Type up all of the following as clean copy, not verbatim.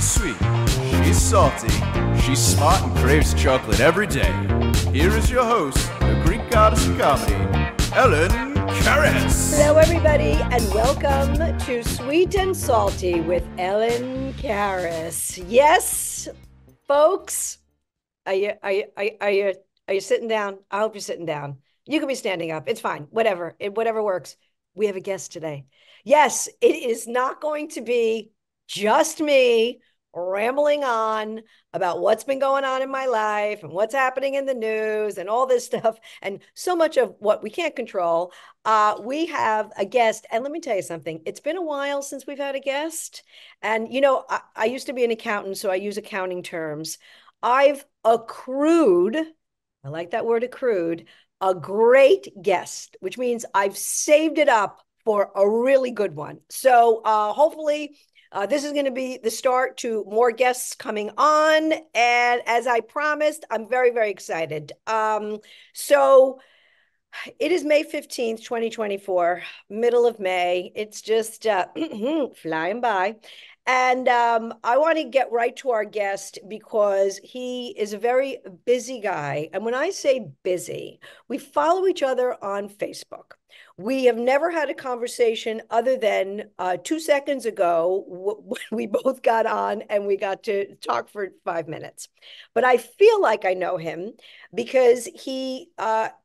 sweet, she's salty, she's smart and craves chocolate every day. Here is your host, the Greek goddess of comedy, Ellen Karis. Hello, everybody, and welcome to Sweet and Salty with Ellen Karis. Yes, folks, are you sitting down? I hope you're sitting down. You can be standing up. It's fine. Whatever works. We have a guest today. Yes, it is not going to be just me rambling on about what's been going on in my life and what's happening in the news and all this stuff and so much of what we can't control. We have a guest, and let me tell you something. It's been a while since we've had a guest. And, you know, I used to be an accountant, so I use accounting terms. I've accrued, I like that word accrued, a great guest, which means I've saved it up for a really good one. So hopefully this is going to be the start to more guests coming on. And as I promised, I'm very, very excited. So it is May 15th, 2024, middle of May. It's just flying by. And I want to get right to our guest because he is a very busy guy. And when I say busy, we follow each other on Facebook. We have never had a conversation other than 2 seconds ago when we both got on and we got to talk for 5 minutes. But I feel like I know him because he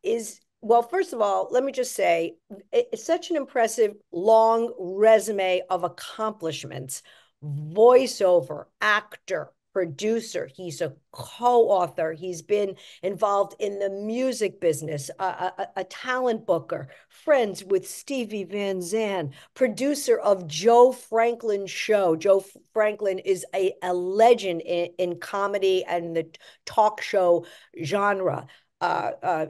is, well, first of all, let me just say, it's such an impressive long resume of accomplishments. Voiceover, actor, producer. He's a co-author. He's been involved in the music business, a talent booker, friends with Stevie Van Zandt, producer of Joe Franklin's show. Joe Franklin is a legend in comedy and the talk show genre.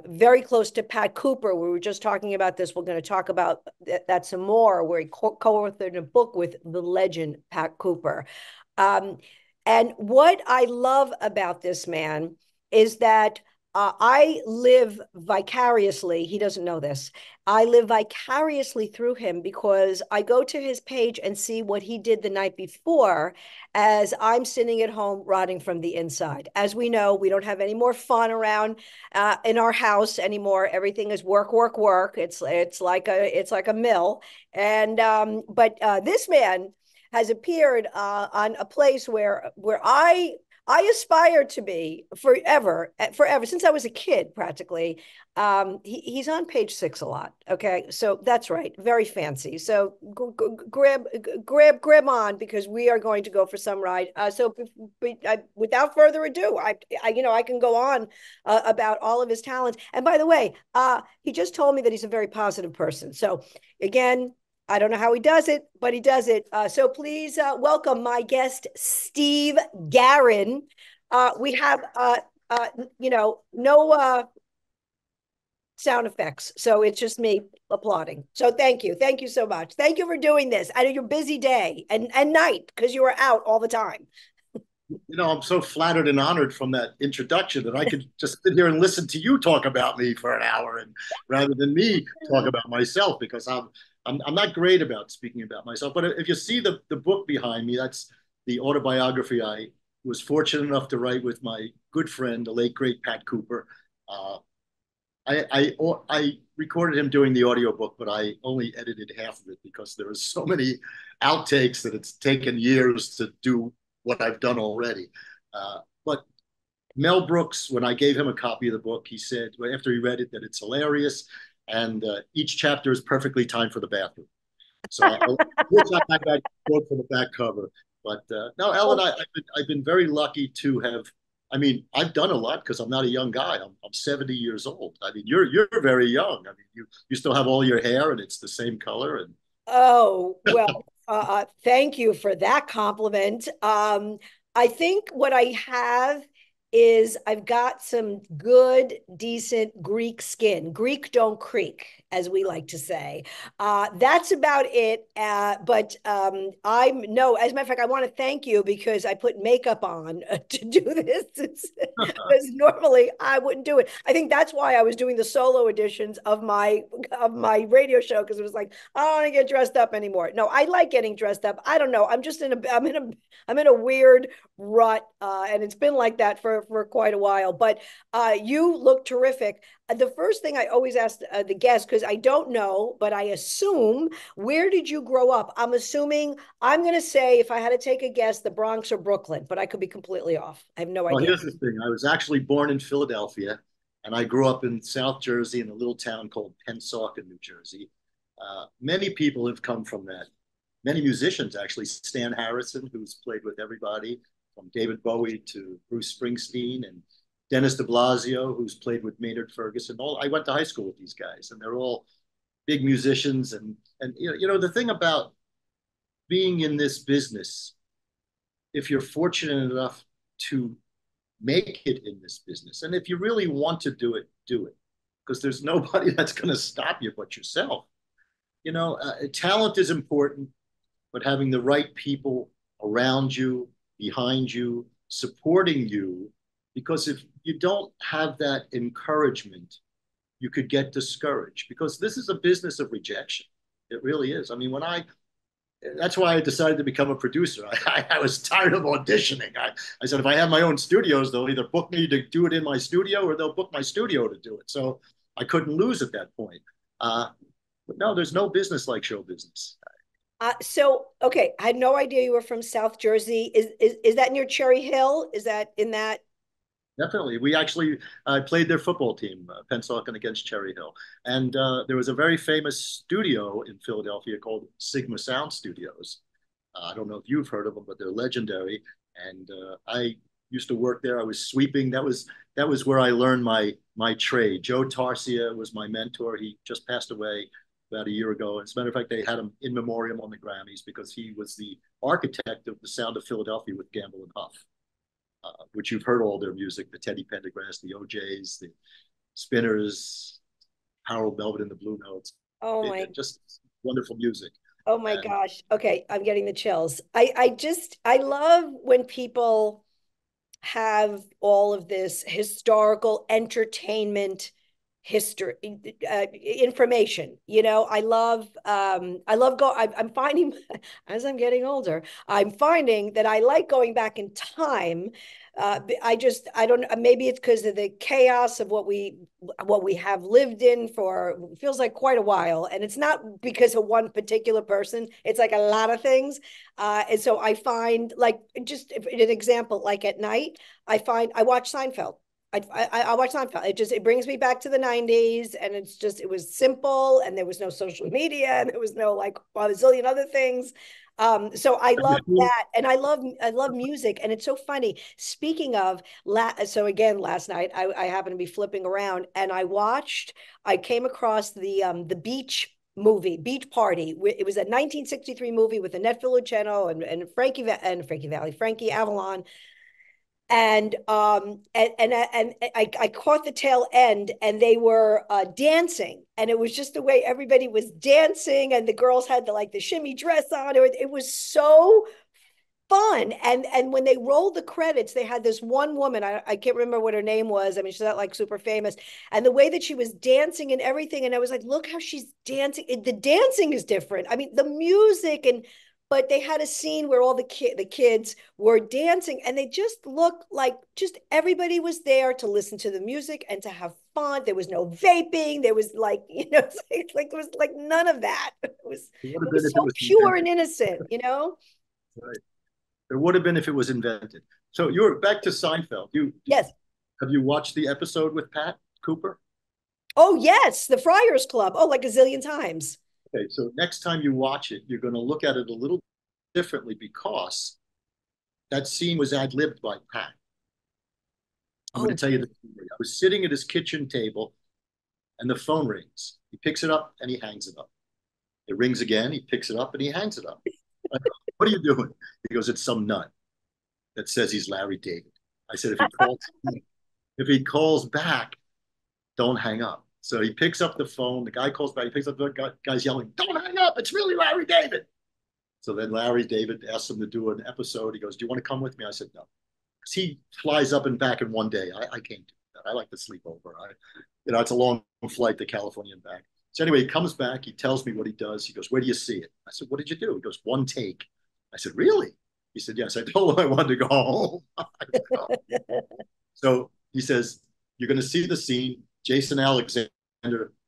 Very close to Pat Cooper. We were just talking about this. We're going to talk about that some more, where he co-authored a book with the legend Pat Cooper. And what I love about this man is that I live vicariously. He doesn't know this. I live vicariously through him because I go to his page and see what he did the night before as I'm sitting at home rotting from the inside. As we know, we don't have any more fun around in our house anymore. Everything is work, work, work. It's like a mill. And but this man has appeared on a place where I aspire to be forever, since I was a kid, practically. He's on page 6 a lot. Okay, so that's right, very fancy. So grab on because we are going to go for some ride. So without further ado, I can go on about all of his talents. And by the way, he just told me that he's a very positive person. So again, I don't know how he does it, but he does it. So please welcome my guest, Steve Garrin. We have, no sound effects. So it's just me applauding. So thank you. Thank you so much. Thank you for doing this out of your busy day and night, because you are out all the time. You know, I'm so flattered and honored from that introduction that I could just sit here and listen to you talk about me for an hour, and rather than me talk about myself, because I'm not great about speaking about myself. But if you see the book behind me, that's the autobiography I was fortunate enough to write with my good friend, the late great Pat Cooper. I recorded him doing the audiobook, but I only edited half of it because there was so many outtakes that it's taken years to do what I've done already. But Mel Brooks, when I gave him a copy of the book, he said, after he read it, that it's hilarious and each chapter is perfectly timed for the bathroom. So I got quote for the back cover. But no, Ellen, I've been very lucky to have. I mean, I've done a lot because I'm not a young guy. I'm 70 years old. I mean, you're very young. I mean, you still have all your hair and it's the same color. And oh well, thank you for that compliment. I think what I have is I've got some good, decent Greek skin. Greek don't creak, as we like to say. That's about it. But I'm no, as a matter of fact, I want to thank you because I put makeup on to do this because normally I wouldn't do it. I think that's why I was doing the solo editions of my radio show because it was like I don't want to get dressed up anymore. No, I like getting dressed up. I don't know. I'm in a weird rut, and it's been like that for quite a while. But you look terrific. The first thing I always ask the guests, because I don't know, but I assume, where did you grow up? I'm assuming, I'm going to say, if I had to take a guess, the Bronx or Brooklyn, but I could be completely off. I have no Well, idea. here's the thing. I was actually born in Philadelphia, and I grew up in South Jersey in a little town called Pennsauken, New Jersey. Many people have come from that. Many musicians, actually. Stan Harrison, who's played with everybody, from David Bowie to Bruce Springsteen, and Dennis de Blasio, who's played with Maynard Ferguson. I went to high school with these guys, and they're all big musicians. And the thing about being in this business, if you're fortunate enough to make it in this business, and if you really want to do it, do it, because there's nobody that's going to stop you but yourself. Talent is important, but having the right people around you, behind you, supporting you, because if you don't have that encouragement, you could get discouraged because this is a business of rejection. It really is. I mean, that's why I decided to become a producer. I was tired of auditioning. I said, if I have my own studios, they'll either book me to do it in my studio or they'll book my studio to do it. So I couldn't lose at that point. But no, there's no business like show business. Okay, I had no idea you were from South Jersey. Is that near Cherry Hill? Is that in that? Definitely. We actually played their football team, Pennsauken against Cherry Hill. And there was a very famous studio in Philadelphia called Sigma Sound Studios. I don't know if you've heard of them, but they're legendary. And I used to work there. I was sweeping. That was where I learned my trade. Joe Tarsia was my mentor. He just passed away about a year ago. As a matter of fact, they had him in memoriam on the Grammys because he was the architect of the sound of Philadelphia with Gamble and Huff. Which you've heard all their music, the Teddy Pendergrass, the OJs, the Spinners, Harold Melvin and the Blue Notes. Oh my, just wonderful music. oh my gosh. Okay, I'm getting the chills. I love when people have all of this historical entertainment history information. I'm finding as I'm getting older, I'm finding that I like going back in time. I don't, maybe it's because of the chaos of what we have lived in for feels like quite a while, and it's not because of one particular person. It's like a lot of things. And so I find, like, just an example, like at night I watch Seinfeld. I watch Seinfeld. It brings me back to the 90s, and it was simple, and there was no social media, and there was no like a zillion other things. So I love that, and I love music, and it's so funny. Speaking of so again, last night I happened to be flipping around, and I came across the Beach movie, Beach Party. It was a 1963 movie with Annette Filicheno and Frankie Avalon, and I caught the tail end, and they were dancing, and it was just the way everybody was dancing, and the girls had the shimmy dress on. It was so fun. And when they rolled the credits, they had this one woman, I can't remember what her name was. I mean, she's not like super famous, and the way that she was dancing and everything, and I was like, look how she's dancing. The dancing is different. I mean, the music, but they had a scene where all the kids were dancing, and they just looked like just everybody was there to listen to the music and to have fun. There was no vaping. There was it's like there was like none of that. It was so pure and innocent, Right. There would have been if it was invented. So you're back to Seinfeld. Yes. Have you watched the episode with Pat Cooper? Oh yes, the Friars Club. Oh, like a zillion times. Okay, so next time you watch it, you're going to look at it a little differently because that scene was ad-libbed by Pat. I'm going to tell you the story. I was sitting at his kitchen table, and the phone rings. He picks it up, and he hangs it up. It rings again. He picks it up, and he hangs it up. I go, what are you doing? He goes, it's some nut that says he's Larry David. I said, if he calls back, don't hang up. So he picks up the phone. The guy calls back. He picks up the guy's yelling, "Don't hang up! It's really Larry David." So then Larry David asks him to do an episode. He goes, "Do you want to come with me?" I said, "No." Because he flies up and back in one day. I can't do that. I like to sleep over. It's a long flight to California and back. So anyway, he comes back. He tells me what he does. He goes, "Where do you see it?" I said, "What did you do?" He goes, "One take." I said, "Really?" He said, "Yes." I told him I wanted to go home. So he says, "You're going to see the scene. Jason Alexander."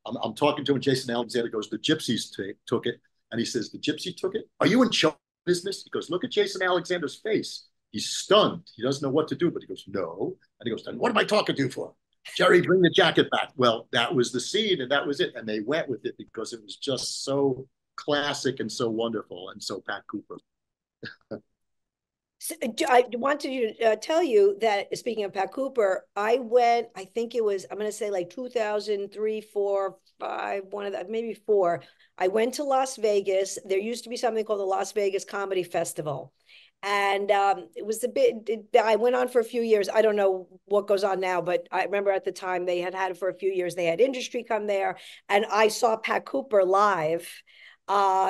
I'm talking to him. Jason Alexander goes, "The gypsies took it." And he says, "The gypsy took it? Are you in show business?" He goes, "Look at Jason Alexander's face. He's stunned. He doesn't know what to do." But he goes, "No." And he goes, "Then what am I talking to you for? Jerry, bring the jacket back." Well, that was the scene, and that was it. And they went with it because it was just so classic and so wonderful and so Pat Cooper. So, I wanted to tell you that speaking of Pat Cooper, I went, I think it was, I'm going to say like 2003, 4, 5, one of the, maybe 4. I went to Las Vegas. There used to be something called the Las Vegas Comedy Festival. And it was a bit, I went on for a few years. I don't know what goes on now, but I remember at the time they had it for a few years. They had industry come there, and I saw Pat Cooper live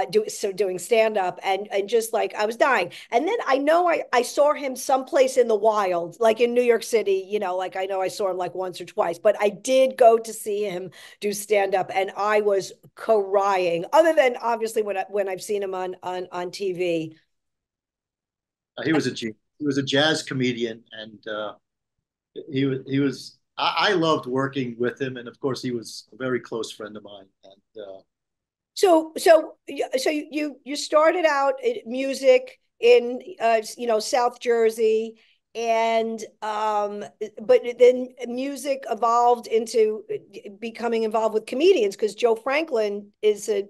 doing stand up, and just like I was dying. And then I know I saw him someplace in the wild, like in New York City, like I know I saw him like once or twice, but I did go to see him do stand up, and I was crying, other than obviously when I've seen him on TV. He was a genius. He was a jazz comedian, and he was. I loved working with him, and of course, he was a very close friend of mine. And So you started out in music in South Jersey, and but then music evolved into becoming involved with comedians, because Joe Franklin is a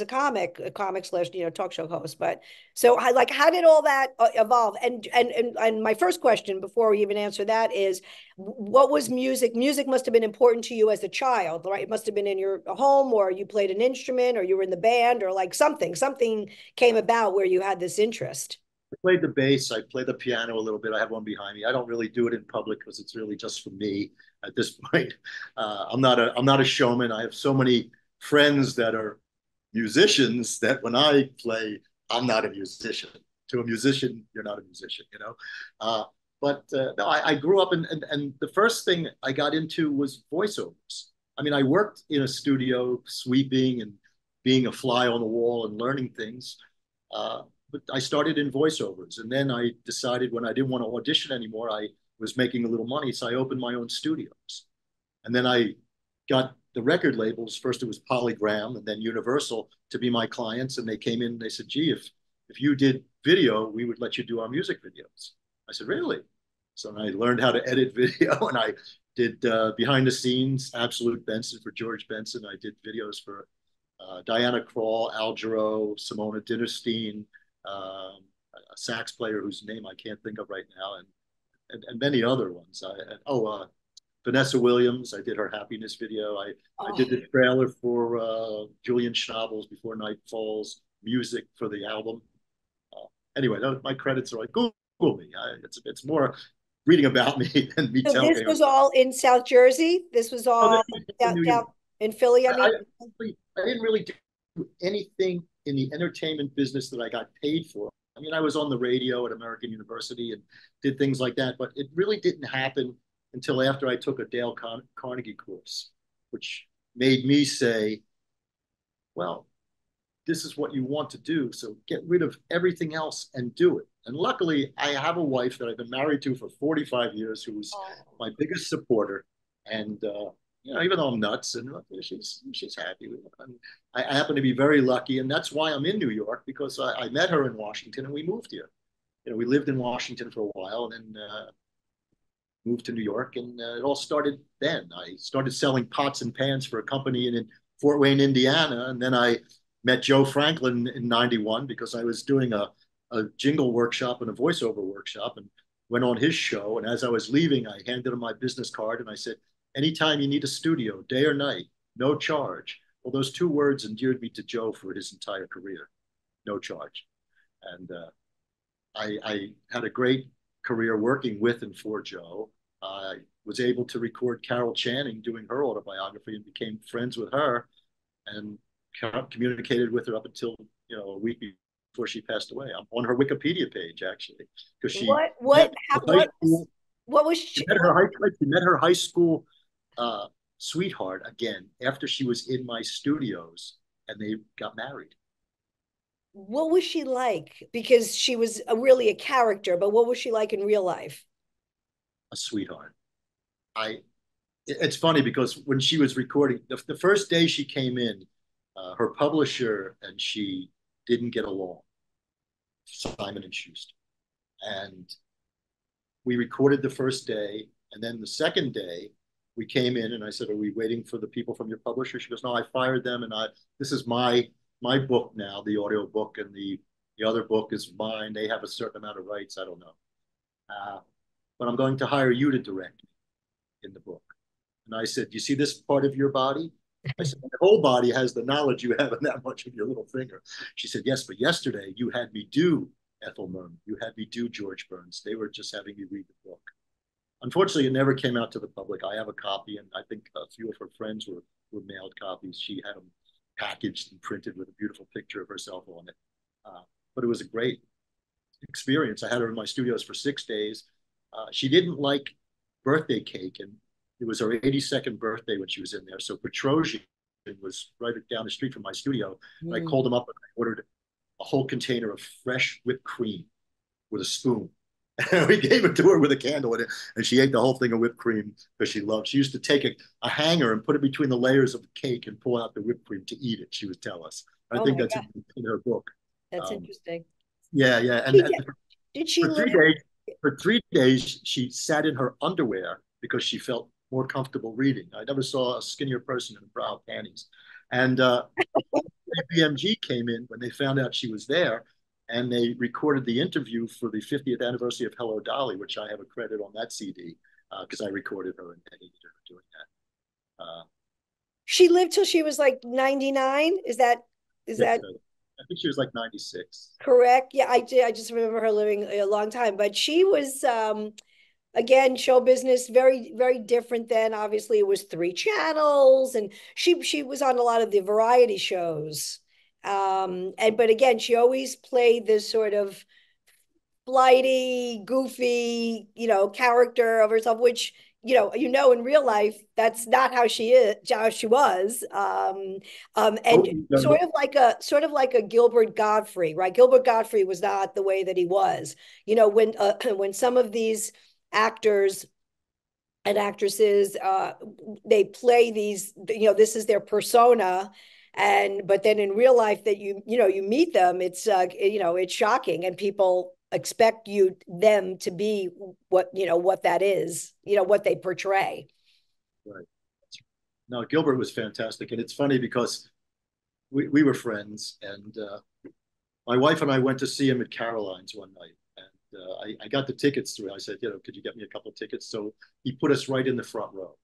comic slash talk show host. But so how did all that evolve? And my first question before we even answer that is, what was music? Music must have been important to you as a child, right? It must have been in your home, or you played an instrument, or you were in the band, or like something came about where you had this interest. I played the bass. I play the piano a little bit. I have one behind me. I don't really do it in public because it's really just for me at this point. I'm not a showman. I have so many friends that are musicians that when I play, I'm not a musician. To a musician, you're not a musician, you know. But no, I grew up and the first thing I got into was voiceovers. I mean, I worked in a studio sweeping and being a fly on the wall and learning things. But I started in voiceovers, and then I decided when I didn't want to audition anymore, I was making a little money, so I opened my own studios. And then I got the record labels. First it was Polygram, and then Universal to be my clients, and they came in and they said, "Gee, if you did video, we would let you do our music videos." I said, "Really?" So I learned how to edit video, and I did behind the scenes Absolute Benson for George Benson. I did videos for Diana Krall, Al Jarreau, Simona Dinnerstein, a sax player whose name I can't think of right now, and many other ones. Vanessa Williams, I did her happiness video. I did the trailer for Julian Schnabel's Before Night Falls, music for the album. Anyway, my credits are like, Google me. It's more reading about me than me So telling this you. was all in South Jersey? This was Oh, all down in Philly, I mean? I didn't really do anything in the entertainment business that I got paid for. I mean, I was on the radio at American University and did things like that, but it really didn't happen until after I took a Dale Carnegie course, which made me say, well, this is what you want to do. So get rid of everything else and do it. And luckily, I have a wife that I've been married to for 45 years who was my biggest supporter. And, even though I'm nuts, and she's happy with it. And I happen to be very lucky. And that's why I'm in New York, because I met her in Washington and we moved here. We lived in Washington for a while and then moved to New York. And it all started then. I started selling pots and pans for a company in Fort Wayne, Indiana. And then I met Joe Franklin in 91 because I was doing a jingle workshop and a voiceover workshop and went on his show. And as I was leaving, I handed him my business card and I said, "Anytime you need a studio, day or night, no charge." Well, those two words endeared me to Joe for his entire career, no charge. And I had a great career working with and for Joe. was able to record Carol Channing doing her autobiography and became friends with her and communicated with her up until, a week before she passed away. I'm on her Wikipedia page, actually, because she what was she met her high school sweetheart again after she was in my studios, and they got married. What was she like? Because she was really a character, but what was she like in real life? A sweetheart. It's funny because when she was recording, the first day she came in, her publisher and she didn't get along, Simon and Schuster. And we recorded the first day. And then the second day, we came in and I said, "Are we waiting for the people from your publisher?" She goes, "No, I fired them, and this is my book now, the audio book, and the other book is mine. They have a certain amount of rights. I don't know. But I'm going to hire you to direct me in the book." And I said, "You see this part of your body?" I said, "The whole body has the knowledge you have in that much of your little finger." She said, "Yes, but yesterday you had me do Ethel Merman. You had me do George Burns. They were just having me read the book." Unfortunately, it never came out to the public. I have a copy, and I think a few of her friends were mailed copies. She had them packaged and printed with a beautiful picture of herself on it. But it was a great experience. I had her in my studios for 6 days. She didn't like birthday cake, and it was her 82nd birthday when she was in there. So Petrosian was right down the street from my studio. And I called him up and I ordered a whole container of fresh whipped cream with a spoon. We gave it to her with a candle in it, and she ate the whole thing of whipped cream because she loved. She used to take a hanger and put it between the layers of the cake and pull out the whipped cream to eat it. She would tell us. I think that's in her book. That's interesting. Yeah, yeah. And did she for live? 3 days? For 3 days, she sat in her underwear because she felt more comfortable reading. I never saw a skinnier person in brow panties. And BMG came in when they found out she was there, and they recorded the interview for the 50th anniversary of Hello Dolly, which I have a credit on that CD because I recorded her and edited her doing that. She lived till she was like 99. Is that I think she was like 96. correct? Yeah, I did. I just remember her living a long time, but she was again, show business, very, very different then. Obviously, it was 3 channels, and she was on a lot of the variety shows. But again, she always played this sort of flighty, goofy, character of herself, which in real life, that's not how she is, how she was. And sort of like a Gilbert Gottfried, right? Gilbert Gottfried was not the way that he was. When some of these actors and actresses they play these, this is their persona, but then in real life that you meet them, it's it's shocking, and people expect them to be what that is, what they portray. Right. No, Gilbert was fantastic, and it's funny because we were friends, and my wife and I went to see him at Caroline's one night. I got the tickets through. I said, could you get me a couple of tickets? So he put us right in the front row.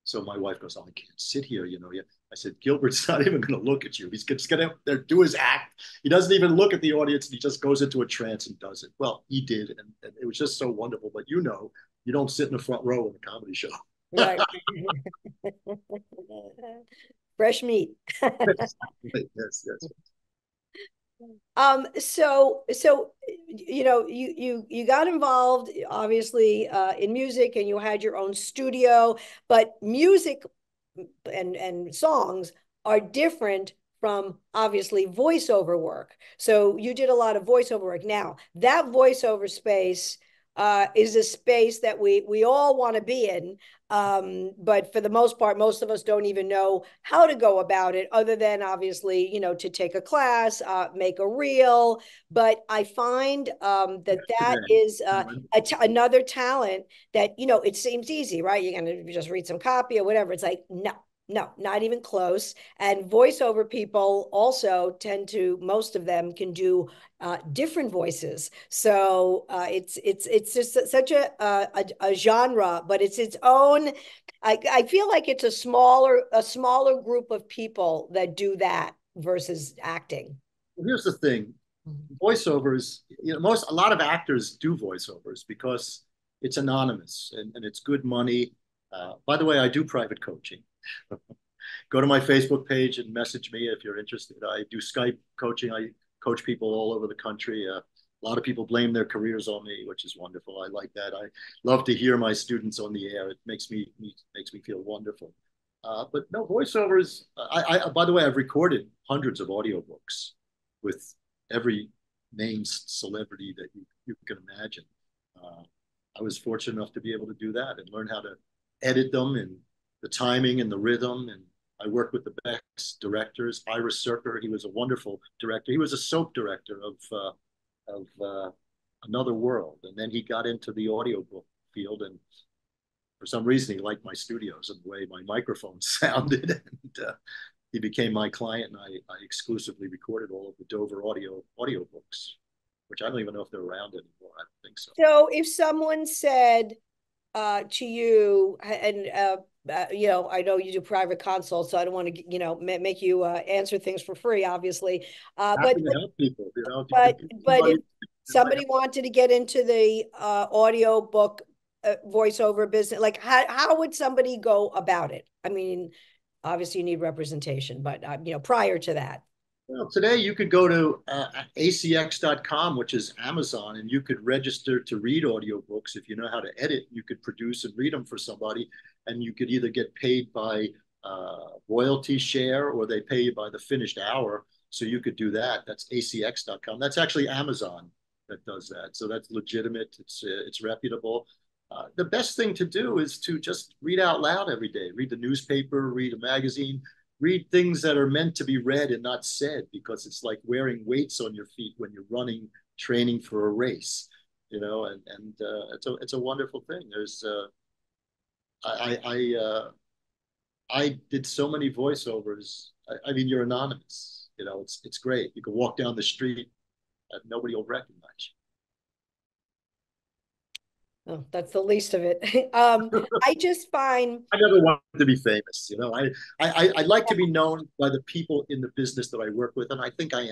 So my wife goes, "Oh, I can't sit here, I said, "Gilbert's not even going to look at you. He's just going to do his act. He doesn't even look at the audience, and he just goes into a trance and does it." Well, he did, and it was just so wonderful. But you don't sit in the front row in a comedy show. Right. Fresh meat. Yes, yes. So you got involved obviously in music, and you had your own studio, but music and songs are different from obviously voiceover work. So you did a lot of voiceover work. Now that voiceover space is a space that we all want to be in. But for the most part, most of us don't even know how to go about it, other than obviously, to take a class, make a reel. But I find that is another talent that, it seems easy, right? You're going to just read some copy or whatever. It's like, no, not even close. And voiceover people also most of them can do different voices. So it's just such a genre, but it's its own. I feel like it's a smaller group of people that do that versus acting. Well, here's the thing: voiceovers. A lot of actors do voiceovers because it's anonymous and it's good money. By the way, I do private coaching. Go to my Facebook page and message me if you're interested. I do Skype coaching. I coach people all over the country. A lot of people blame their careers on me, which is wonderful. I like that. I love to hear my students on the air. It makes me feel wonderful. But no, voiceovers. By the way, I've recorded hundreds of audiobooks with every named celebrity that you can imagine. I was fortunate enough to be able to do that and learn how to edit them and the timing and the rhythm. And I worked with the best directors. Ira Serker, he was a wonderful director. He was a soap director of Another World, and then he got into the audiobook field. And for some reason, he liked my studios and the way my microphone sounded. And he became my client, and I exclusively recorded all of the Dover audiobooks, which I don't even know if they're around anymore. I don't think so. So if someone said to you, and I know you do private consults, so I don't want to, make you answer things for free, obviously. Happy to help people, But if somebody wanted to get into the audio book voiceover business, like how would somebody go about it? I mean, obviously you need representation, but prior to that. Well, today you could go to acx.com, which is Amazon, and you could register to read audiobooks. If you know how to edit, you could produce and read them for somebody, and you could either get paid by royalty share or they pay you by the finished hour. So you could do that. That's acx.com. That's actually Amazon that does that. So that's legitimate. It's reputable. The best thing to do is to just read out loud every day. Read the newspaper, read a magazine, read things that are meant to be read and not said, because it's like wearing weights on your feet when you're running, training for a race, and it's a wonderful thing. There's I did so many voiceovers. I mean, you're anonymous. It's great. You can walk down the street and nobody will recognize you. Oh, that's the least of it. I just find I never wanted to be famous. I like to be known by the people in the business that I work with, and I think I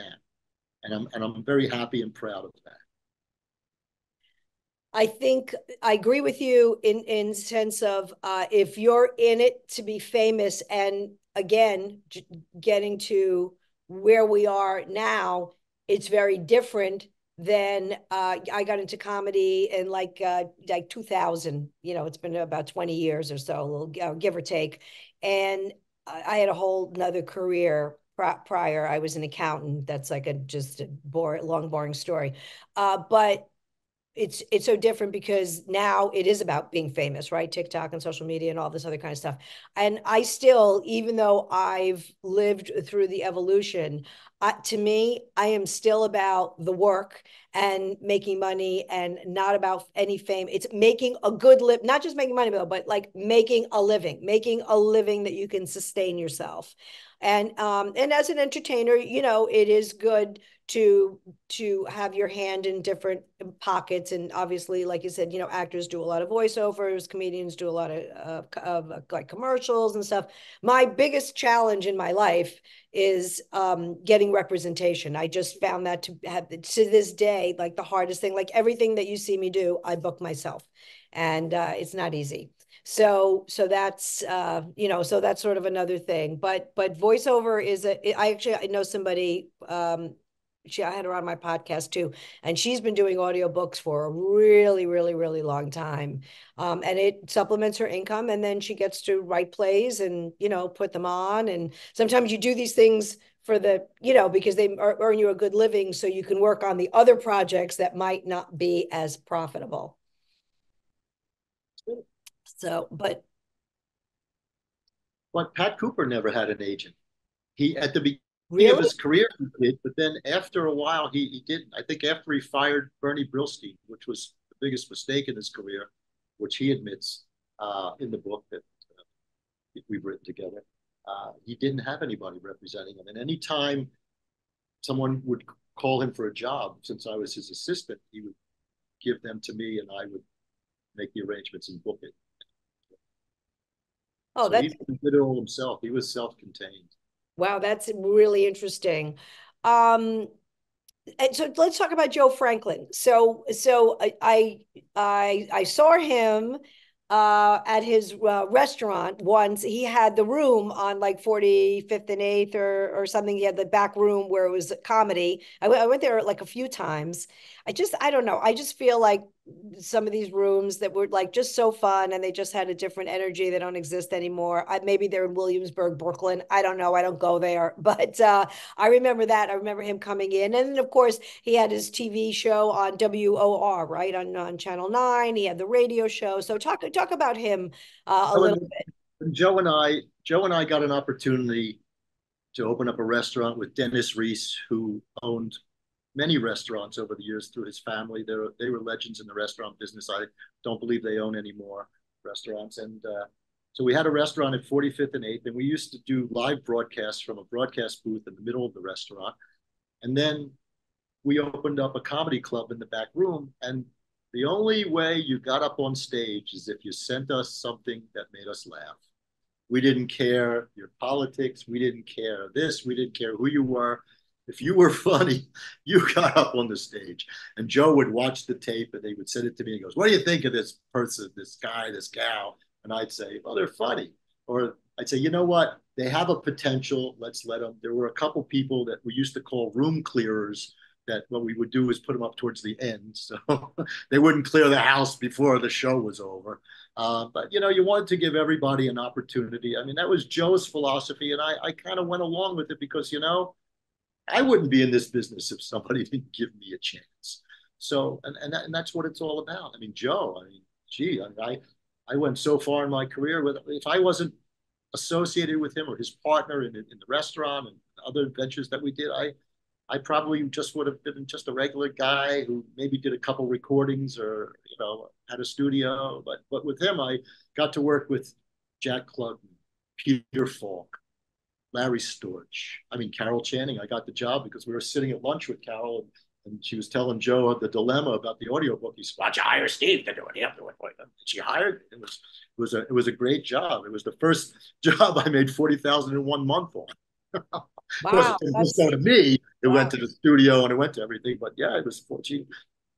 am, and I'm very happy and proud of that. I think I agree with you in sense of if you're in it to be famous, and again, getting to where we are now, it's very different than I got into comedy in like 2000. It's been about 20 years or so, give or take. And I had a whole nother career prior. I was an accountant. That's like just a long, boring story. But it's so different because now it is about being famous, right? TikTok and social media and all this other kind of stuff. And I still, even though I've lived through the evolution, to me, I am still about the work and making money and not about any fame. It's making a good live, not just making money, but like making a living that you can sustain yourself. And as an entertainer, it is good to have your hand in different pockets. And obviously, like you said, actors do a lot of voiceovers, comedians do a lot of like commercials and stuff. My biggest challenge in my life is getting representation. I just found that to this day, like the hardest thing. Like everything that you see me do, I book myself, and it's not easy. So that's so that's sort of another thing. But voiceover is I know somebody. I had her on my podcast too, and she's been doing audiobooks for a really, really, really long time. And it supplements her income, and then she gets to write plays and, put them on. And sometimes you do these things for because they earn you a good living, so you can work on the other projects that might not be as profitable. So, but Pat Cooper never had an agent. He, at the beginning of really, his career, he did, but then after a while, he didn't. I think after he fired Bernie Brillstein, which was the biggest mistake in his career, which he admits in the book that we've written together, he didn't have anybody representing him. And anytime someone would call him for a job, since I was his assistant, he would give them to me, and I would make the arrangements and book it. oh, So he did it all himself. He was self-contained. wow, that's really interesting. And so let's talk about Joe Franklin. So I saw him at his restaurant once. He had the room on like 45th and 8th or something. He had the back room where it was comedy. I went there like a few times. I don't know. I just feel like some of these rooms that were like just so fun and they just had a different energy. They don't exist anymore. Maybe they're in Williamsburg, Brooklyn. I don't know. I don't go there, but I remember that. I remember him coming in, and then of course he had his TV show on WOR, right on Channel 9. He had the radio show. So talk about him a little bit. Joe and I got an opportunity to open up a restaurant with Dennis Reese, who owned many restaurants over the years through his family. They were legends in the restaurant business. I don't believe they own any more restaurants. And so we had a restaurant at 45th and 8th, and we used to do live broadcasts from a broadcast booth in the middle of the restaurant. And then we opened up a comedy club in the back room. And the only way you got up on stage is if you sent us something that made us laugh. We didn't care your politics. We didn't care this. We didn't care who you were. If you were funny, you got up on the stage. And Joe would watch the tape and they would send it to me. He goes, "What do you think of this person, this guy, this gal?" And I'd say, "Oh, they're funny." Or I'd say, "You know what? They have a potential. Let's let them." There were a couple people that we used to call room clearers, that what we would do is put them up towards the end. So they wouldn't clear the house before the show was over. But, you know, you wanted to give everybody an opportunity. I mean, that was Joe's philosophy. And I kind of went along with it because, you know, I wouldn't be in this business if somebody didn't give me a chance. So, and that's what it's all about. I mean, Joe, I mean, gee, I went so far in my career with, if I wasn't associated with him or his partner in the restaurant and other ventures that we did, I probably just would have been just a regular guy who maybe did a couple recordings or, you know, had a studio. But with him, I got to work with Jack Klugman, Peter Falk, Larry Storch. I mean, Carol Channing. I got the job because we were sitting at lunch with Carol, and she was telling Joe the dilemma about the audiobook. He said, "Why don't you hire Steve to do it?" Yeah, she hired. It was a great job. It was the first job I made 40,000 in 1 month on. Of course, Wow, it didn't just go to me. It wow. went to the studio and it went to everything. But yeah, it was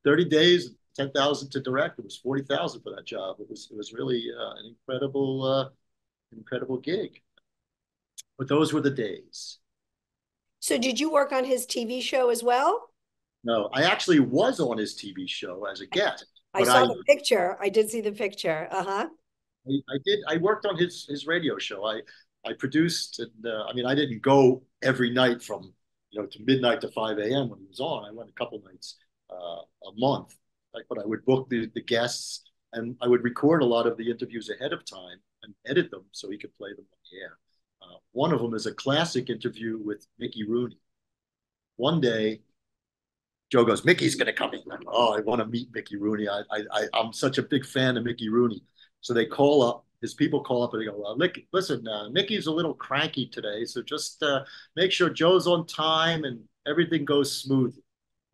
30 days, 10,000 to direct. It was 40,000 for that job. It was really an incredible gig. But those were the days. So did you work on his TV show as well? No, I actually was on his TV show as a guest. I But saw the picture. I did see the picture. Uh-huh. I did. I worked on his radio show. I produced, and I mean, I didn't go every night from, you know, to midnight to 5 a.m. when he was on. I went a couple nights a month, like, but I would book the guests, and I would record a lot of the interviews ahead of time and edit them so he could play them on the air. One of them is a classic interview with Mickey Rooney. One day, Joe goes, "Mickey's going to come in." I'm, "Oh, I want to meet Mickey Rooney. I'm such a big fan of Mickey Rooney." So they call up, his people call up and they go, "Well, listen, Mickey's a little cranky today. So just make sure Joe's on time and everything goes smooth."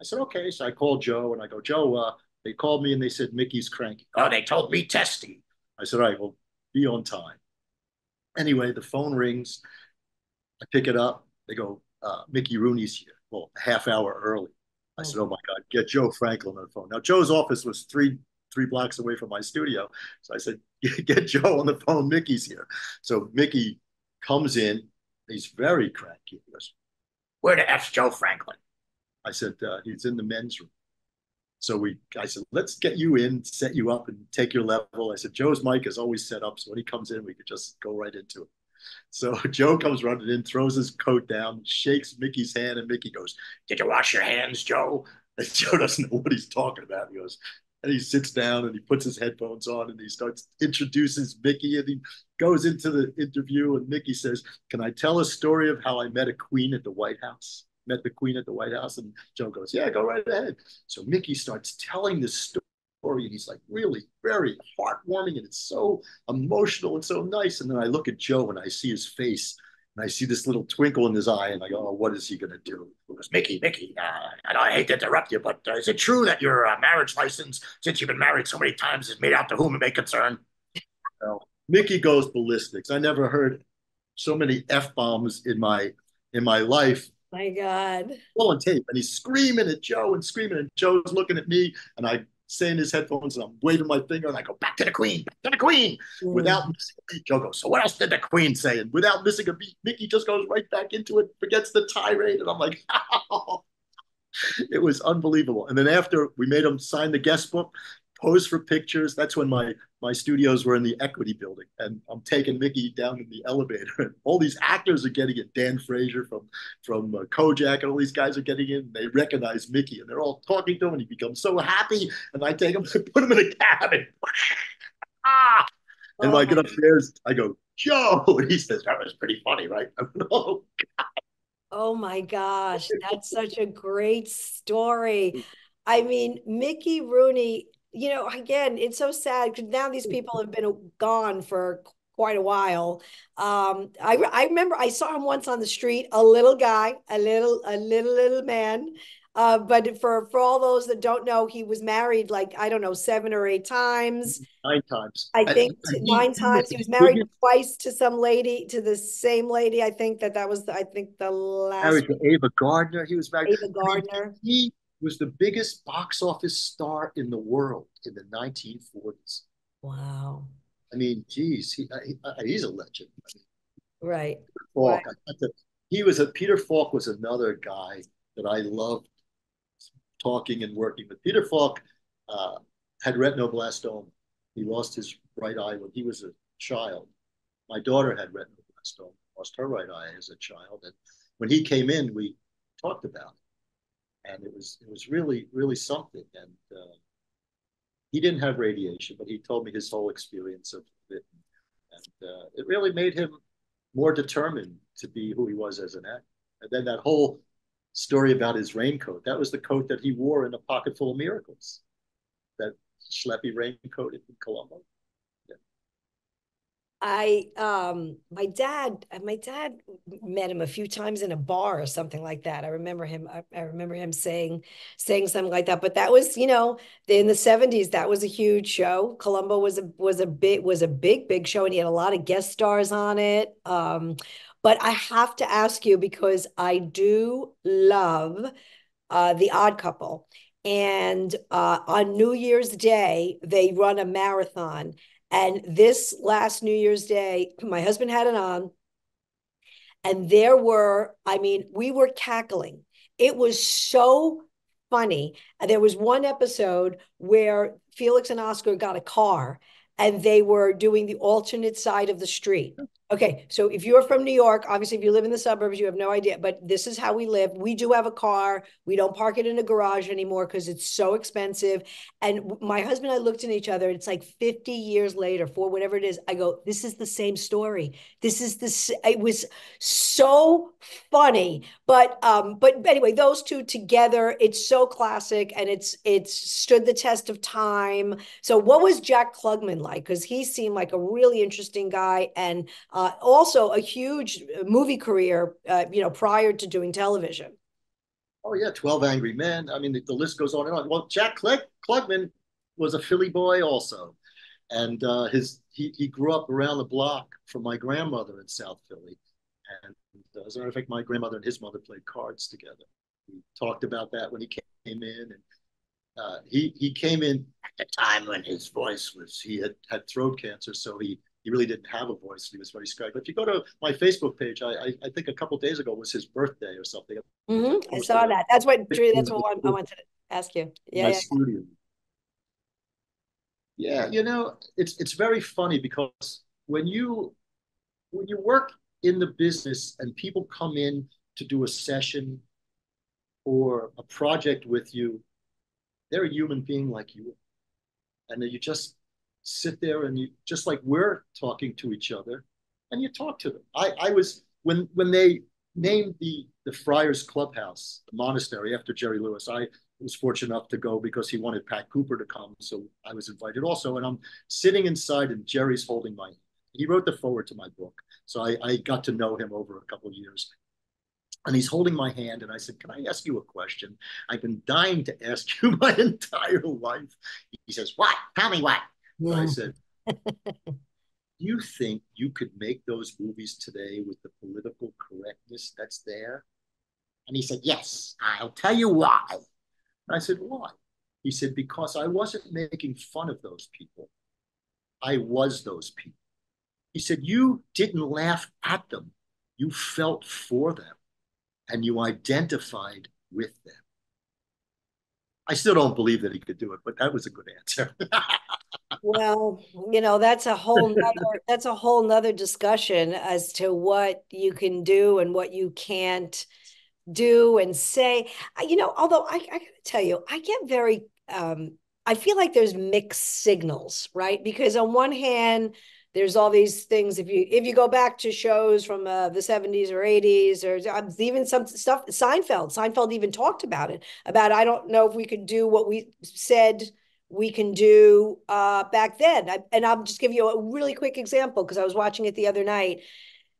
I said, "Okay." So I called Joe and I go, "Joe, they called me and they said Mickey's cranky." "Oh, they told me testy." I said, "All right, well, be on time." Anyway, the phone rings. I pick it up. They go, "Mickey Rooney's here." Well, a half hour early. I said, "Oh my God, get Joe Franklin on the phone." Now, Joe's office was three blocks away from my studio. So I said, "Get Joe on the phone. Mickey's here." So Mickey comes in. He's very cranky. He goes, "Where the F's Joe Franklin?" I said, "He's in the men's room." So I said, "Let's get you in, set you up, and take your level." I said, "Joe's mic is always set up, so when he comes in, we could just go right into it." So Joe comes running in, throws his coat down, shakes Mickey's hand, and Mickey goes, "Did you wash your hands, Joe?" And Joe doesn't know what he's talking about. He goes, and he sits down and he puts his headphones on and he starts introduces Mickey, and he goes into the interview, and Mickey says, "Can I tell a story of how I met a queen at the White House?" Met the queen at the White House. And Joe goes, "Yeah, go right ahead." So Mickey starts telling this story, and he's like really very heartwarming, and it's so emotional and so nice. And then I look at Joe and I see his face, and I see this little twinkle in his eye, and I go, "Oh, what is he going to do?" He goes, Mickey, I hate to interrupt you, but is it true that your marriage license, since you've been married so many times, is made out to whom it may concern?" Well, Mickey goes ballistics. I never heard so many F bombs in my life My God. All on tape. And he's screaming at Joe and screaming, and Joe's looking at me, and I say in his headphones, and I'm waving my finger, and I go, back to the Queen, back to the Queen. Without missing a beat, Joe goes, so what else did the Queen say? And without missing a beat, Mickey just goes right back into it, forgets the tirade, and I'm like, oh, it was unbelievable. And then after we made him sign the guest book, pose for pictures. That's when my studios were in the Equity Building, and I'm taking Mickey down in the elevator, and all these actors are getting it. Dan Frazier from Kojak, and all these guys are getting in. And they recognize Mickey, and they're all talking to him, and he becomes so happy. And I take him and put him in a cab, and ah. And when I get upstairs, I go, Joe, and he says, that was pretty funny, right? I go, oh. Oh my gosh, that's such a great story. I mean, Mickey Rooney, again, it's so sad because now these people have been gone for quite a while. I remember I saw him once on the street, a little guy, a little man. But for all those that don't know, he was married like, I don't know, 7 or 8 times. 9 times. I think He nine was times. He the was married biggest twice to some lady, to the same lady. I think that was, I think, the last married to Ava Gardner. He was married. Ava I mean, Gardner. he was the biggest box office star in the world in the 1940s. Wow. I mean, geez, he's a legend. I mean, Right. Falk, Right. Peter Falk was another guy that I loved talking and working with. Peter Falk uh, had retinoblastoma. He lost his right eye when he was a child. My daughter had retinoblastoma, lost her right eye as a child, and when he came in, we talked about it, and it was really really something. And he didn't have radiation, but he told me his whole experience of it, and it really made him more determined to be who he was as an actor. And then that whole story about his raincoat, that was the coat that he wore in A Pocket Full of Miracles, that schleppy raincoat in Colombo. Yeah. My dad met him a few times in a bar or something like that. I remember him saying something like that. But that was, in the 70s, that was a huge show. Columbo was a big show, and he had a lot of guest stars on it. But I have to ask you, because I do love The Odd Couple. And on New Year's Day, they run a marathon. And this last New Year's Day, my husband had it on, and I mean, we were cackling. It was so funny. And there was one episode where Felix and Oscar got a car, and they were doing the alternate side of the street. Okay, so if you're from New York, obviously, if you live in the suburbs, you have no idea, but this is how we live. We do have a car. We don't park it in a garage anymore because it's so expensive. And my husband and I looked at each other. It's like 50 years later, for whatever it is. I go, this is the same story. It was so funny. But anyway, those two together, it's so classic, and it's stood the test of time. So what was Jack Klugman like? Because he seemed like a really interesting guy, and also a huge movie career, prior to doing television. Oh yeah, 12 Angry Men. I mean, the list goes on and on. Well, Jack Klugman was a Philly boy also, and he grew up around the block from my grandmother in South Philly. And as a matter of fact, my grandmother and his mother played cards together. We talked about that when he came in, and he came in at the time when his voice was, he had throat cancer, so he really didn't have a voice. He was very scared. But if you go to my Facebook page, I think a couple of days ago was his birthday or something. I saw that. That's what I wanted to ask you. My Yeah. studio. Yeah, it's very funny because when you work in the business and people come in to do a session or a project with you, they're a human being like you, and then you just sit there and you just like we're talking to each other, and you talk to them. I was when they named the Friars Clubhouse, the monastery, after Jerry Lewis. I was fortunate enough to go because he wanted Pat Cooper to come, so I was invited also. And I'm sitting inside, and Jerry's holding my hand. He wrote the forward to my book, so I got to know him over a couple of years. And he's holding my hand, and I said, "Can I ask you a question? I've been dying to ask you my entire life." He says, "What? Tell me what." Yeah. I said, "You think you could make those movies today with the political correctness that's there?" And he said, yes, I'll tell you why. And I said, why? He said, because I wasn't making fun of those people. I was those people. He said, you didn't laugh at them. You felt for them and you identified with them. I still don't believe that he could do it, but that was a good answer. Well, that's a whole nother discussion as to what you can do and what you can't do and say. Although I gotta tell you, I get very I feel like there's mixed signals, right? Because on one hand, there's all these things. If you go back to shows from the 70s or 80s, or even some stuff, Seinfeld even talked about it. About I don't know if we could do what we said we can do back then. And I'll just give you a really quick example because I was watching it the other night.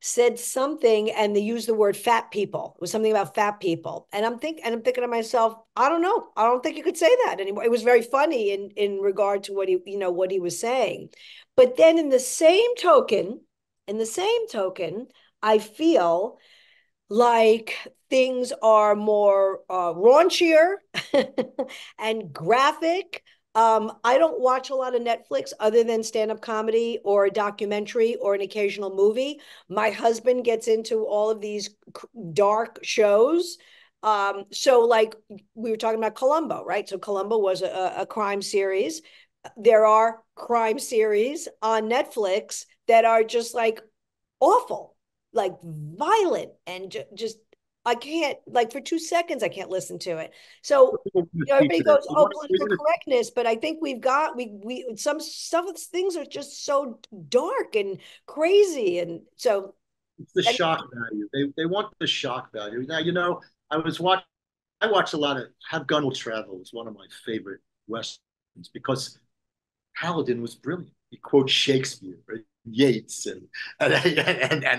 Said something and they used the word fat people. It was something about fat people. And I'm thinking to myself, I don't know. I don't think you could say that anymore. It was very funny in regard to what he was saying. But then in the same token, I feel like things are more raunchier and graphic. I don't watch a lot of Netflix other than stand-up comedy or a documentary or an occasional movie. My husband gets into all of these dark shows. So like we were talking about Columbo, right? So Columbo was a crime series. There are crime series on Netflix that are just like awful, like violent, and just I can't, like, for 2 seconds I can't listen to it. So everybody goes, oh, political correctness, but I think we some stuff, things are just so dark and crazy, and so it's the shock value. They want the shock value. Now, I was watching. I watch a lot of Have Gun Will Travel. It's one of my favorite westerns because Paladin was brilliant. He quotes Shakespeare, right? Yeats and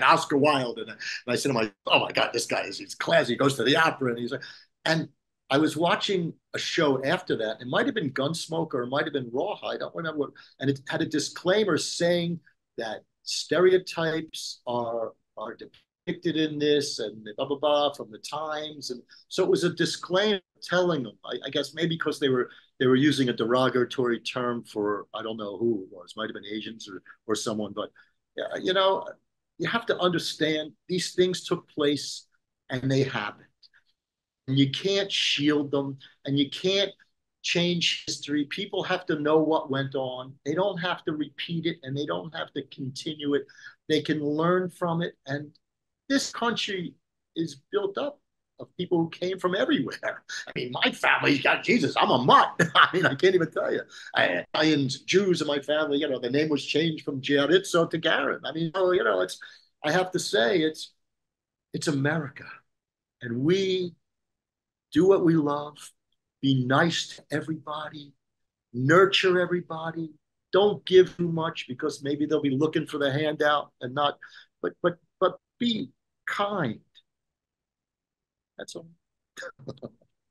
Oscar Wilde, and I said to myself, "Oh my God, this guy he's classy. He goes to the opera, and he's like." And I was watching a show after that. It might have been Gunsmoke or it might have been Rawhide. I don't remember what. And it had a disclaimer saying that stereotypes are depicted in this and blah blah blah from the times, and so it was a disclaimer telling them. I guess maybe because they were using a derogatory term for I don't know who it was, might have been Asians or someone, but you have to understand these things took place and they happened, and you can't shield them and you can't change history. People have to know what went on. They don't have to repeat it and they don't have to continue it. They can learn from it, and this country is built up of people who came from everywhere. I mean, my family's got Jesus. I'm a mutt. I mean, I can't even tell you. Italians, Jews in my family, the name was changed from Giarizzo to Garrin. I mean, it's, I have to say, it's America. And we do what we love, be nice to everybody, nurture everybody. Don't give too much because maybe they'll be looking for the handout and not, but be kind. That's all.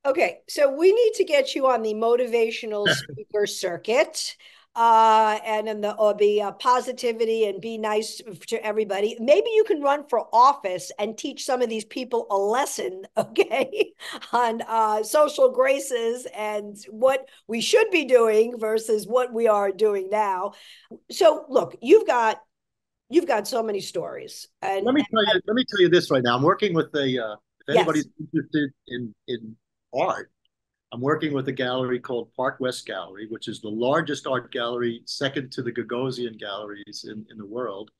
okay, so we need to get you on the motivational speaker circuit, and in the positivity and be nice to everybody. Maybe you can run for office and teach some of these people a lesson, okay, on social graces and what we should be doing versus what we are doing now. So look, you've got so many stories, and let me tell you this right now. I'm working with if anybody's yes. interested in art, I'm working with a gallery called Park West Gallery, which is the largest art gallery, second to the Gagosian galleries in the world.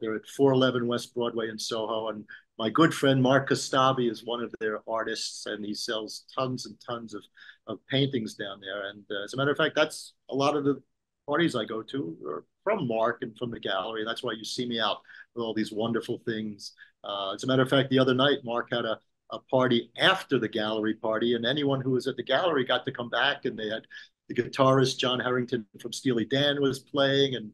They're at 411 West Broadway in Soho. And my good friend Mark Kostabi is one of their artists, and he sells tons and tons of paintings down there. And as a matter of fact, that's a lot of the parties I go to are from Mark and from the gallery. That's why you see me out with all these wonderful things. As a matter of fact, the other night, Mark had a party after the gallery party, and anyone who was at the gallery got to come back, and they had the guitarist John Harrington from Steely Dan was playing, and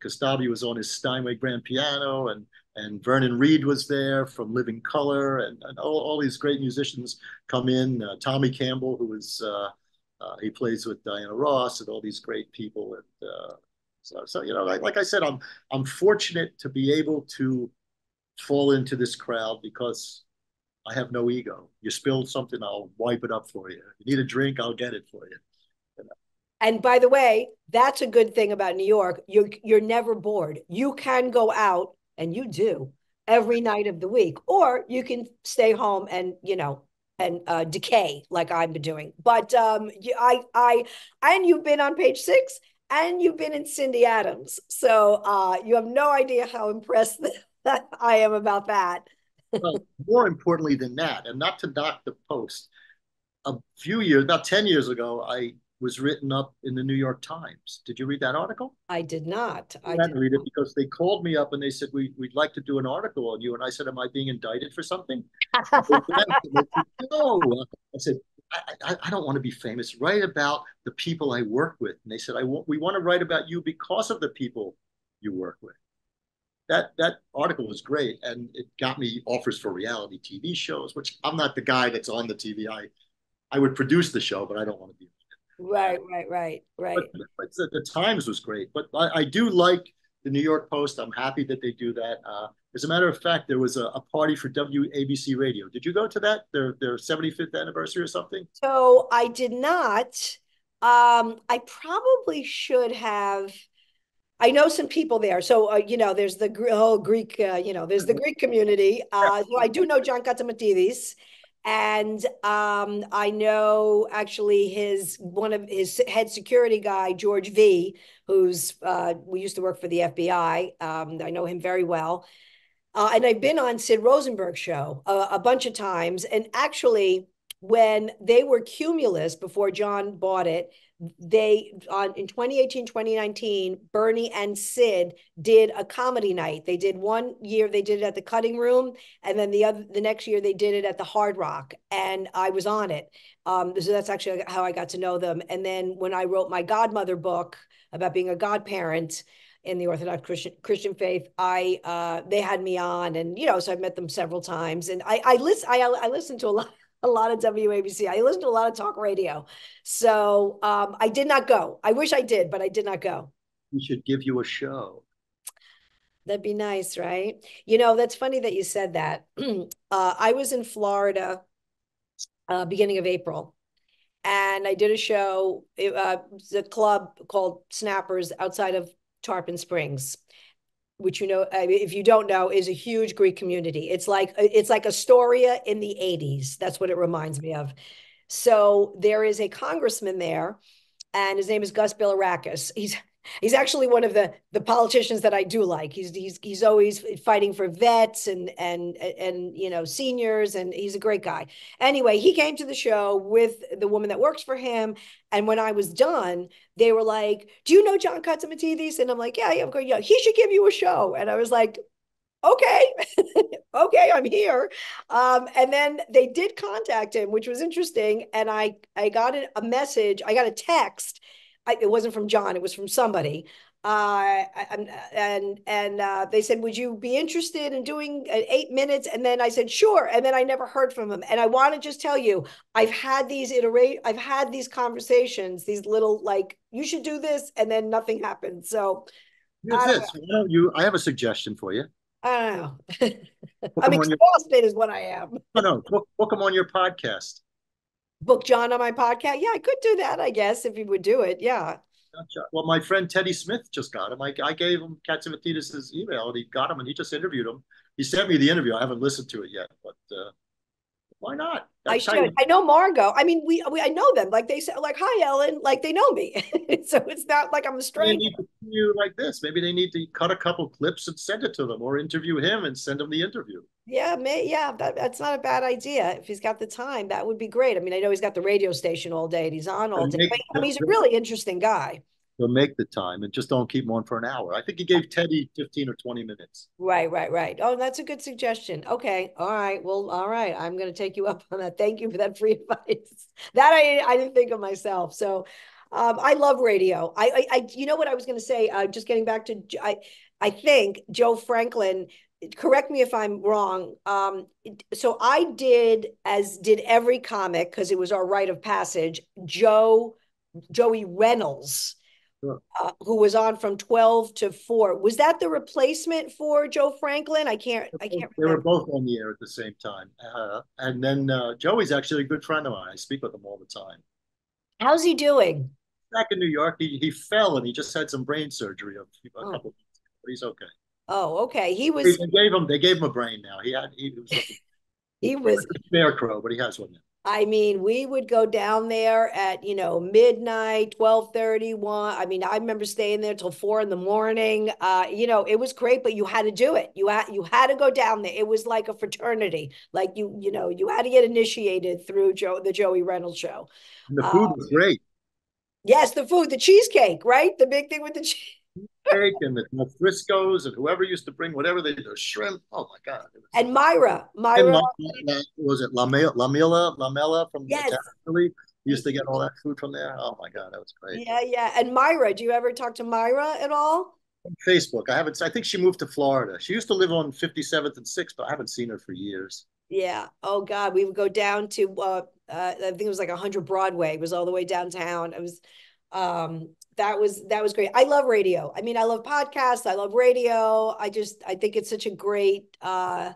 Kostabi was on his Steinway grand piano, and Vernon Reed was there from Living Color, and all these great musicians come in. Tommy Campbell, who was he plays with Diana Ross, and all these great people, and so like I said, I'm fortunate to be able to fall into this crowd because I have no ego. You spilled something, I'll wipe it up for you. You need a drink, I'll get it for you. And by the way, that's a good thing about New York. You're never bored. You can go out, and you do every night of the week, or you can stay home and decay like I've been doing. But and you've been on Page Six, and you've been in Cindy Adams, so you have no idea how impressed that I am about that. Well, more importantly than that, and not to knock the Post, a few years, about 10 years ago, I was written up in the New York Times. Did you read that article? I did not. I I had did to read it not. because they called me up and they said, we'd like to do an article on you. And I said, am I being indicted for something? They laughed and they said, no. I said, I don't want to be famous. Write about the people I work with. And they said, we want to write about you because of the people you work with. That article was great, and it got me offers for reality TV shows, which I'm not the guy that's on the TV. I would produce the show, but I don't want to be. Right, right, right, But, right. but the Times was great. But I do like the New York Post. I'm happy that they do that. As a matter of fact, there was a party for WABC Radio. Did you go to that? Their 75th anniversary or something? So I did not. I probably should have. I know some people there. So, there's the whole Greek, there's the Greek community. So I do know John Katsamatidis. And I know actually one of his head security guy, George V, who's we used to work for the FBI. I know him very well. And I've been on Sid Rosenberg's show a bunch of times. And actually, when they were Cumulus before John bought it, they in 2018, 2019, Bernie and Sid did a comedy night. They did one year, they did it at the Cutting Room, and then the next year they did it at the Hard Rock, and I was on it. So that's actually how I got to know them. And then when I wrote my godmother book about being a godparent in the Orthodox Christian faith, they had me on, and so I've met them several times, and I listen to a lot of WABC. I listen to a lot of talk radio. So I did not go. I wish I did, but I did not go. We should give you a show. That'd be nice, right? That's funny that you said that. I was in Florida beginning of April, and I did a show. It's a club called Snappers outside of Tarpon Springs, which if you don't know, is a huge Greek community. It's like Astoria in the 80s. That's what it reminds me of. So there is a congressman there, and his name is Gus Bilirakis. He's actually one of the politicians that I do like. He's always fighting for vets and seniors, and he's a great guy. Anyway, he came to the show with the woman that works for him, and when I was done, they were like, "Do you know John Katsamatidis?" And I'm like, "Yeah, yeah, he should give you a show." And I was like, "Okay, okay, I'm here." And then they did contact him, which was interesting. And I got a message. I got a text. It wasn't from John. It was from somebody. And they said, "Would you be interested in doing 8 minutes?" And then I said, "Sure." And then I never heard from him. And I want to just tell you, I've had these conversations, these little you should do this, and then nothing happened. So Here's this. Why don't you? I have a suggestion for you. I don't know. Book I'm them on your exhausted, is what I am. no. Book them on your podcast. Book John on my podcast. Yeah, I could do that, I guess, if he would do it. Yeah. Well, my friend Teddy Smith just got him. I gave him Katsamatidis' email, and he got him, and he just interviewed him. He sent me the interview. I haven't listened to it yet, but why not? I should. I know Margot. I mean, I know them. Like they say, like, "Hi, Ellen." Like they know me, so it's not like I'm a They stranger. need to you like this. Maybe they need to cut a couple clips and send it to them, or interview him and send him the interview. Yeah, that's not a bad idea. If he's got the time, that would be great. I mean, I know he's got the radio station all day and he's on all day. But, I mean, he's a really interesting guy. They'll make the time and just don't keep him on for an hour. I think he gave Teddy 15 or 20 minutes. Right, right, right. Oh, that's a good suggestion. Okay. All right. Well, all right. I'm going to take you up on that. Thank you for that free advice. That I didn't think of myself. So I love radio. You know what I was going to say? Just getting back to, I think Joe Franklin, correct me if I'm wrong. So I did, as did every comic, because it was our rite of passage, Joey Reynolds Sure. who was on from 12 to 4. Was that the replacement for Joe Franklin? I can't They were remember. both on the air at the same time. And then Joey's actually a good friend of mine. I speak with him all the time. How's he doing? Back in New York, he fell and he just had some brain surgery a Oh, couple of months ago, but he's okay. oh, okay. They gave him a brain now. He was looking He like was, a scarecrow, but he has one now. I mean, we would go down there at, midnight, 12:31. I mean, I remember staying there till 4 in the morning. It was great, but you had to do it. You had to go down there. It was like a fraternity. Like you had to get initiated through the Joey Reynolds show. And the Uh, food was great. yes, the food, the cheesecake, right? The big thing with the cheese. Cake and the Friscoes and whoever used to bring whatever they do, shrimp. Oh my God. It was, And Myra, and Myra, was it Lamela from yes, Italian Italy? We used to get all that food from there. Oh my God, that was great. yeah, yeah. And Myra, do you ever talk to Myra at all? Facebook. I haven't. I think she moved to Florida. She used to live on 57th and 6th, but I haven't seen her for years. Yeah. Oh God, we would go down to I think it was like 100 Broadway. It was all the way downtown. It was that was great. I love radio. I mean, I love podcasts. I love radio. I think it's such a great uh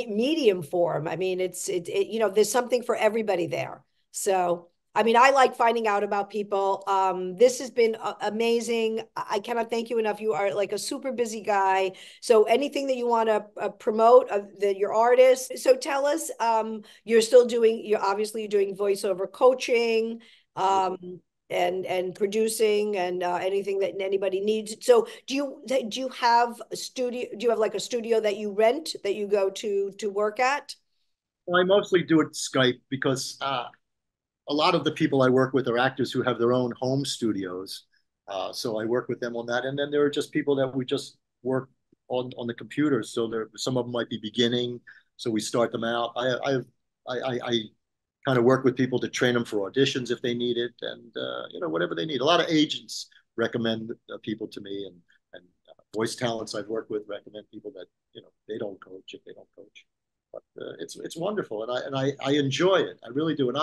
medium form. I mean, there's something for everybody there. So I mean, I like finding out about people. This has been amazing. I cannot thank you enough. You are like a super busy guy. So anything that you want to promote, that your artist. So tell us, you're obviously doing voiceover coaching, and producing, and anything that anybody needs. So do you have a studio? Do you have like a studio that you rent that you go to work at? Well, I mostly do it Skype because a lot of the people I work with are actors who have their own home studios. So I work with them on that. And then there are just people that we just work on the computer. So some of them might be beginning. So we start them out. I kind of work with people to train them for auditions if they need it, and whatever they need. A lot of agents recommend people to me, and voice talents I've worked with recommend people that they don't coach if they don't coach. But it's wonderful, and I enjoy it. I really do, and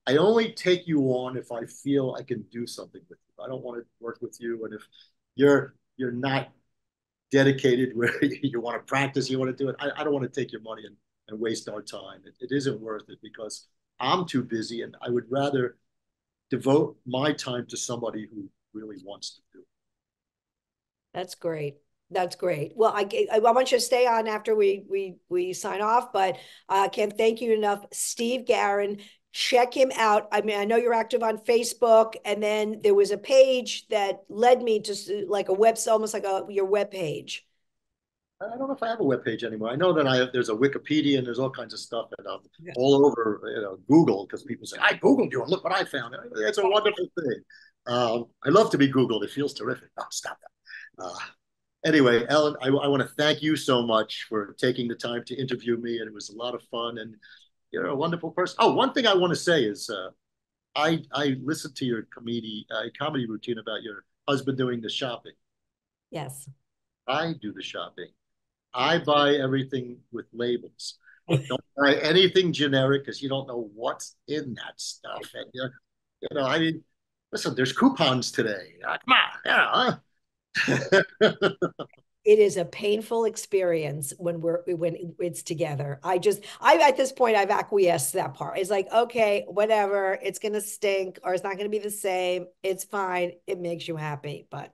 I only take you on if I feel I can do something with you. I don't want to work with you, and if you're not dedicated where you want to practice, you want to do it. I don't want to take your money and waste our time. It isn't worth it because I'm too busy, and I would rather devote my time to somebody who really wants to do it. That's great. That's great. Well, I want you to stay on after we sign off, but I can't thank you enough. Steve Garrin, check him out. I mean, I know you're active on Facebook, and then there was a page that led me to like a website, almost like your web page. I don't know if I have a web page anymore. I know that there's a Wikipedia and there's all kinds of stuff that Yeah. all over Google because people say I Googled you and look what I found. It's a wonderful thing. I love to be Googled. It feels terrific. Oh, stop that. Anyway, Ellen, I want to thank you so much for taking the time to interview me, and it was a lot of fun. And you're a wonderful person. Oh, one thing I want to say is I listened to your comedy routine about your husband doing the shopping. Yes. I do the shopping. I buy everything with labels. Don't buy anything generic because you don't know what's in that stuff. And I mean, listen, there's coupons today. Come on, It is a painful experience when it's together. I at this point I've acquiesced that part. It's like, okay, whatever, it's gonna stink or it's not gonna be the same. It's fine. It makes you happy, but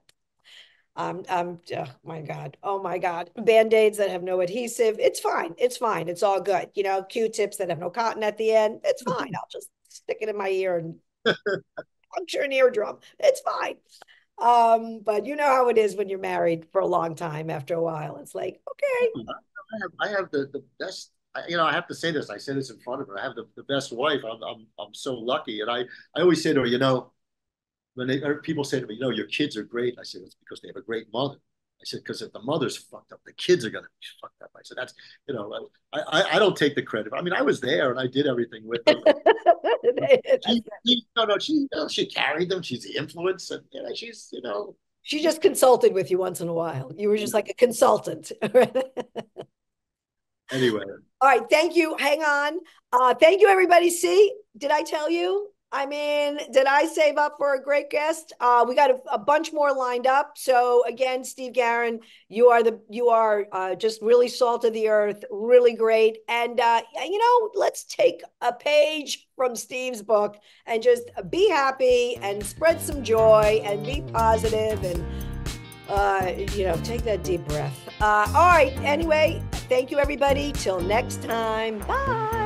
oh my God. Oh my God. Band-aids that have no adhesive. It's fine. It's fine. It's all good. Q-tips that have no cotton at the end. It's fine. I'll just stick it in my ear and puncture an eardrum. It's fine. But you know how it is when you're married for a long time. After a while, it's like, okay. I have the best. I have to say this. I say this in front of her. I have the best wife. I'm so lucky, and I always say to her, when people say to me, your kids are great. I said it's because they have a great mother. I said because if the mother's fucked up, the kids are gonna be fucked up. I said that's I don't take the credit. I mean, I was there and I did everything with them. She carried them. She's the influence, and she's She just consulted with you once in a while. You were just like a consultant. Anyway. All right. Thank you. Hang on. Thank you, everybody. See, did I tell you? I mean, did I save up for a great guest? We got a bunch more lined up. So again, Steve Garrin, you are just really salt of the earth, really great. And let's take a page from Steve's book and just be happy and spread some joy and be positive and take that deep breath. All right. Anyway, thank you everybody. Till next time. Bye.